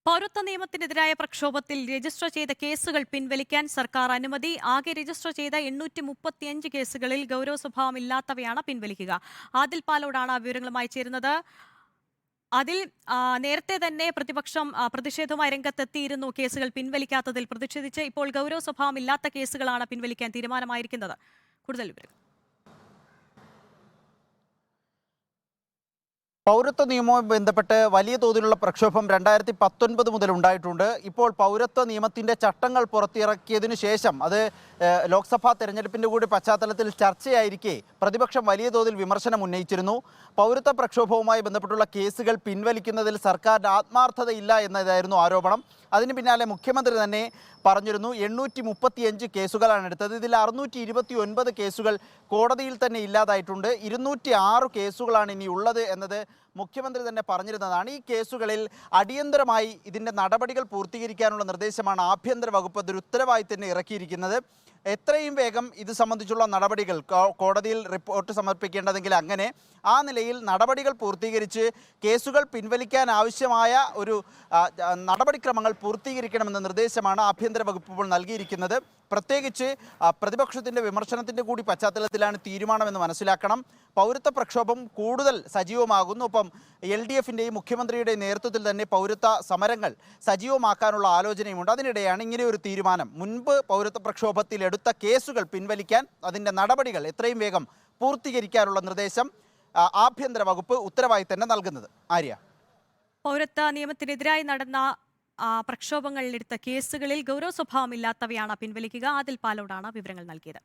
പൗരത്വ നിയമത്തിനെതിരായ പ്രക്ഷോഭത്തിൽ രജിസ്റ്റർ ചെയ്ത കേസുകൾ പിൻവലിക്കാൻ സർക്കാർ അനുമതി. ആകെ രജിസ്റ്റർ ചെയ്ത 835 കേസുകളിൽ ഗൗരവ സ്വഭാവമില്ലാത്തവയാണ് പിൻവലിക്കുക. ആദിൽ പാലോടാണ് വിവരങ്ങളുമായി ചേരുന്നത്. അതിൽ നേരത്തെ തന്നെ പ്രതിപക്ഷം പ്രതിഷേധവുമായി രംഗത്തെത്തിയിരുന്നു. കേസുകൾ പിൻവലിക്കാത്തതിൽ പ്രതിഷേധിച്ച് ഇപ്പോൾ ഗൗരവ സ്വഭാവമില്ലാത്ത കേസുകളാണ് പിൻവലിക്കാൻ തീരുമാനമായിരിക്കുന്നത്. കൂടുതൽ വിവരങ്ങൾ. പൗരത്വ നിയമവുമായി ബന്ധപ്പെട്ട് വലിയ തോതിലുള്ള പ്രക്ഷോഭം 2019 മുതൽ ഉണ്ടായിട്ടുണ്ട്. ഇപ്പോൾ പൗരത്വ നിയമത്തിൻ്റെ ചട്ടങ്ങൾ പുറത്തിറക്കിയതിനു ശേഷം അത് ലോക്സഭാ തെരഞ്ഞെടുപ്പിൻ്റെ കൂടി പശ്ചാത്തലത്തിൽ ചർച്ചയായിരിക്കെ പ്രതിപക്ഷം വലിയ തോതിൽ വിമർശനം ഉന്നയിച്ചിരുന്നു. പൗരത്വ പ്രക്ഷോഭവുമായി ബന്ധപ്പെട്ടുള്ള കേസുകൾ പിൻവലിക്കുന്നതിൽ സർക്കാരിൻ്റെ ആത്മാർത്ഥതയില്ല എന്നതായിരുന്നു ആരോപണം. അതിന് പിന്നാലെ മുഖ്യമന്ത്രി തന്നെ പറഞ്ഞിരുന്നു 835 കേസുകളാണ് എടുത്തത്. ഇതിൽ 629 കേസുകൾ കോടതിയിൽ തന്നെ ഇല്ലാതായിട്ടുണ്ട്. 206 കേസുകളാണ് ഇനി ഉള്ളത് എന്നത് മുഖ്യമന്ത്രി തന്നെ പറഞ്ഞിരുന്നതാണ്. ഈ കേസുകളിൽ അടിയന്തരമായി ഇതിൻ്റെ നടപടികൾ പൂർത്തീകരിക്കാനുള്ള നിർദ്ദേശമാണ് ആഭ്യന്തര വകുപ്പ് ഒരു ഉത്തരവായി തന്നെ ഇറക്കിയിരിക്കുന്നത്. എത്രയും വേഗം ഇത് സംബന്ധിച്ചുള്ള നടപടികൾ കോടതിയിൽ റിപ്പോർട്ട് സമർപ്പിക്കേണ്ടതെങ്കിൽ അങ്ങനെ ആ നിലയിൽ നടപടികൾ പൂർത്തീകരിച്ച് കേസുകൾ പിൻവലിക്കാൻ ആവശ്യമായ ഒരു നടപടിക്രമങ്ങൾ പൂർത്തീകരിക്കണമെന്ന നിർദ്ദേശമാണ് ആഭ്യന്തര വകുപ്പ് ഇപ്പോൾ നൽകിയിരിക്കുന്നത്. പ്രത്യേകിച്ച് പ്രതിപക്ഷത്തിൻ്റെ വിമർശനത്തിൻ്റെ കൂടി പശ്ചാത്തലത്തിലാണ് തീരുമാനമെന്ന് മനസ്സിലാക്കണം. പൗരത്വ പ്രക്ഷോഭം കൂടുതൽ സജീവമാകുന്നു. ഒപ്പം LDFിൻ്റെയും മുഖ്യമന്ത്രിയുടെയും നേതൃത്വത്തിൽ തന്നെ പൗരത്വ സമരങ്ങൾ സജീവമാക്കാനുള്ള ആലോചനയുമുണ്ട്. അതിനിടെയാണ് ഇങ്ങനെയൊരു തീരുമാനം. മുൻപ് പൗരത്വ പ്രക്ഷോഭത്തിൽ എടുത്ത കേസുകൾ പിൻവലിക്കാൻ അതിൻ്റെ നടപടികൾ എത്രയും വേഗം പൂർത്തീകരിക്കാനുള്ള നിർദ്ദേശം ആഭ്യന്തര വകുപ്പ് ഉത്തരവായി തന്നെ നൽകുന്നത്. ആര്യ, പൗരത്വ നിയമത്തിനെതിരായി നടന്ന പ്രക്ഷോഭങ്ങളിലെടുത്ത കേസുകളിൽ ഗൗരവ സ്വഭാവമില്ലാത്തവയാണ് പിൻവലിക്കുക. ആദിൽ പാലോടാണ് വിവരങ്ങൾ നൽകിയത്.